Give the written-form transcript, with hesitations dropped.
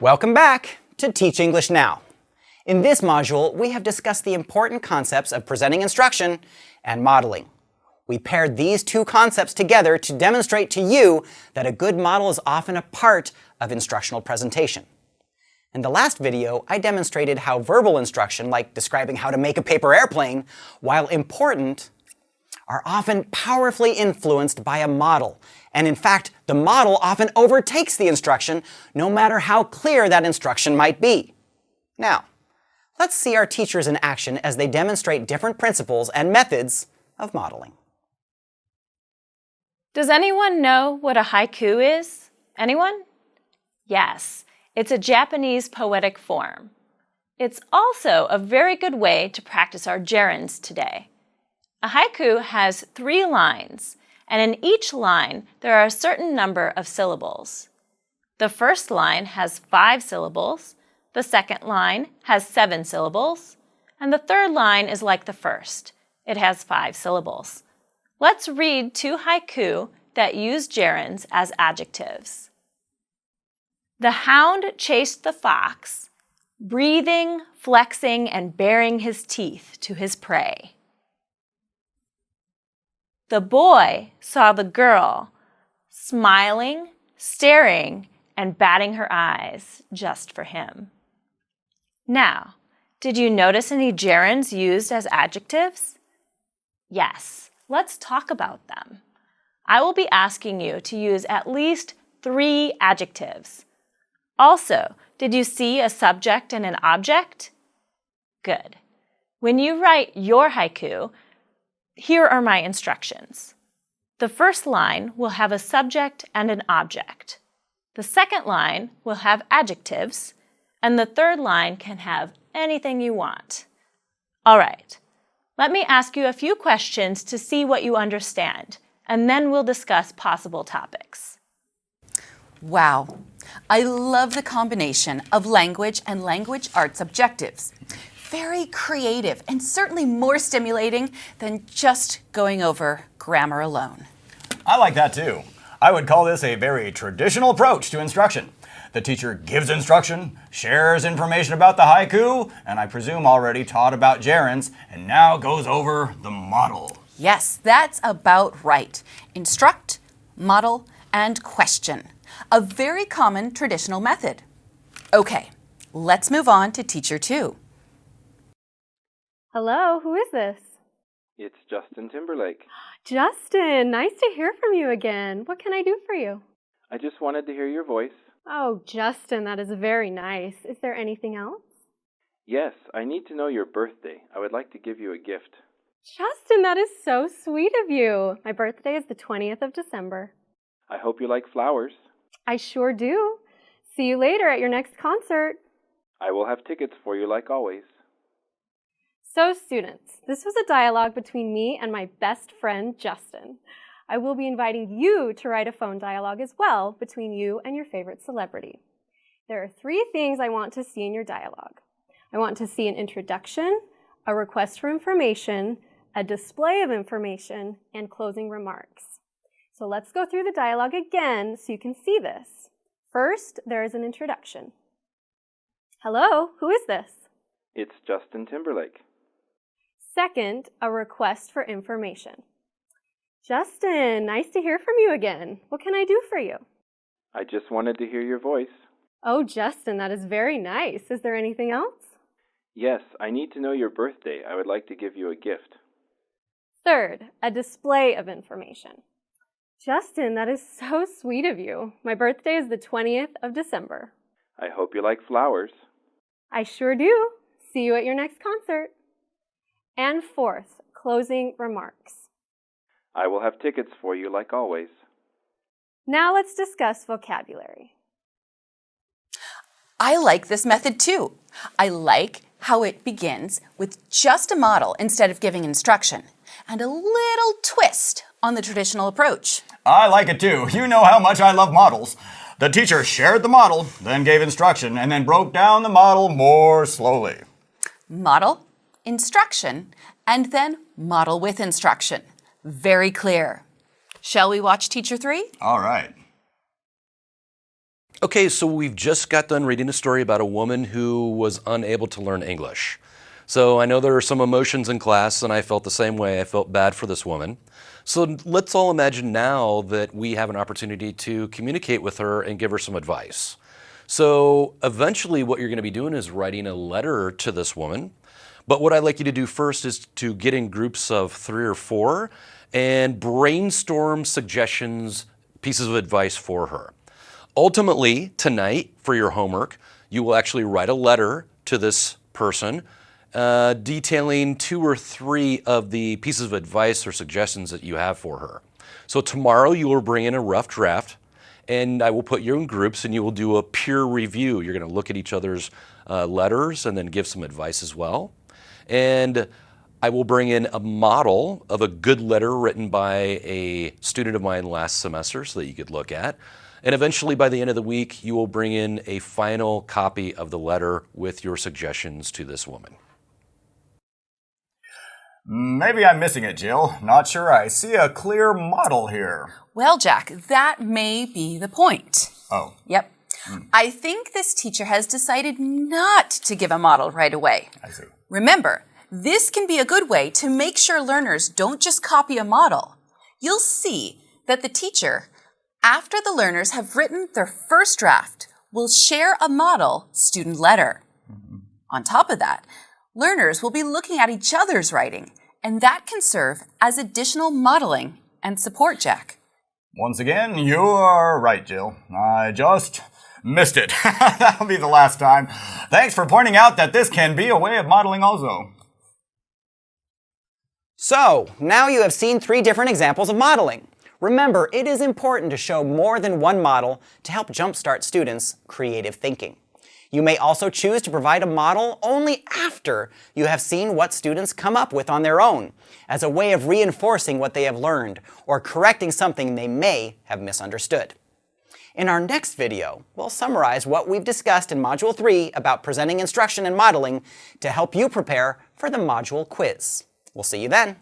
Welcome back to Teach English Now. In this module, we have discussed the important concepts of presenting instruction and modeling. We paired these two concepts together to demonstrate to you that a good model is often a part of instructional presentation. In the last video, I demonstrated how verbal instruction, like describing how to make a paper airplane, while important, are often powerfully influenced by a model. And in fact, the model often overtakes the instruction, no matter how clear that instruction might be. Now, let's see our teachers in action as they demonstrate different principles and methods of modeling. Does anyone know what a haiku is? Anyone? Yes, it's a Japanese poetic form. It's also a very good way to practice our gerunds today. A haiku has 3 lines, and in each line there are a certain number of syllables. The first line has 5 syllables, the second line has 7 syllables, and the third line is like the first. It has 5 syllables. Let's read 2 haiku that use gerunds as adjectives. The hound chased the fox, breathing, flexing, and baring his teeth to his prey. The boy saw the girl, smiling, staring, and batting her eyes just for him. Now, did you notice any gerunds used as adjectives? Yes, let's talk about them. I will be asking you to use at least 3 adjectives. Also, did you see a subject and an object? Good. When you write your haiku, here are my instructions. The first line will have a subject and an object. The second line will have adjectives, and the third line can have anything you want. All right, let me ask you a few questions to see what you understand, and then we'll discuss possible topics. Wow, I love the combination of language and language arts objectives. Very creative and certainly more stimulating than just going over grammar alone. I like that too. I would call this a very traditional approach to instruction. The teacher gives instruction, shares information about the haiku, and I presume already taught about gerunds, and now goes over the model. Yes, that's about right. Instruct, model, and question. A very common traditional method. Okay, let's move on to Teacher 2. Hello, who is this? It's Justin Timberlake. Justin, nice to hear from you again. What can I do for you? I just wanted to hear your voice. Oh, Justin, that is very nice. Is there anything else? Yes, I need to know your birthday. I would like to give you a gift. Justin, that is so sweet of you. My birthday is the 20th of December. I hope you like flowers. I sure do. See you later at your next concert. I will have tickets for you like always. So students, this was a dialogue between me and my best friend, Justin. I will be inviting you to write a phone dialogue as well between you and your favorite celebrity. There are 3 things I want to see in your dialogue. I want to see an introduction, a request for information, a display of information, and closing remarks. So let's go through the dialogue again so you can see this. First, there is an introduction. Hello, who is this? It's Justin Timberlake. Second, a request for information. Justin, nice to hear from you again. What can I do for you? I just wanted to hear your voice. Oh, Justin, that is very nice. Is there anything else? Yes, I need to know your birthday. I would like to give you a gift. Third, a display of information. Justin, that is so sweet of you. My birthday is the 20th of December. I hope you like flowers. I sure do. See you at your next concert. And fourth, closing remarks. I will have tickets for you like always. Now let's discuss vocabulary. I like this method too. I like how it begins with just a model instead of giving instruction, and a little twist on the traditional approach. I like it too. You know how much I love models. The teacher shared the model, then gave instruction, and then broke down the model more slowly. Model, instruction, and then model with instruction. Very clear. Shall we watch Teacher 3? All right. Okay, so we've just got done reading a story about a woman who was unable to learn English. So I know there are some emotions in class, and I felt the same way. I felt bad for this woman. So let's all imagine now that we have an opportunity to communicate with her and give her some advice. So eventually what you're going to be doing is writing a letter to this woman. But what I'd like you to do first is to get in groups of 3 or 4 and brainstorm suggestions, pieces of advice for her. Ultimately, tonight, for your homework, you will actually write a letter to this person detailing 2 or 3 of the pieces of advice or suggestions that you have for her. So tomorrow you will bring in a rough draft, and I will put you in groups and you will do a peer review. You're going to look at each other's letters and then give some advice as well. And I will bring in a model of a good letter written by a student of mine last semester so that you could look at. And eventually, by the end of the week, you will bring in a final copy of the letter with your suggestions to this woman. Maybe I'm missing it, Jill. Not sure I see a clear model here. Well, Jack, that may be the point. Oh. Yep. I think this teacher has decided not to give a model right away. I see. Remember, this can be a good way to make sure learners don't just copy a model. You'll see that the teacher, after the learners have written their first draft, will share a model student letter. On top of that, learners will be looking at each other's writing, and that can serve as additional modeling and support, Jack. Once again, you're right, Jill. I just missed it. That'll be the last time. Thanks for pointing out that this can be a way of modeling also. So, now you have seen 3 different examples of modeling. Remember, it is important to show more than one model to help jumpstart students' creative thinking. You may also choose to provide a model only after you have seen what students come up with on their own, as a way of reinforcing what they have learned or correcting something they may have misunderstood. In our next video, we'll summarize what we've discussed in Module 3 about presenting instruction and modeling to help you prepare for the module quiz. We'll see you then.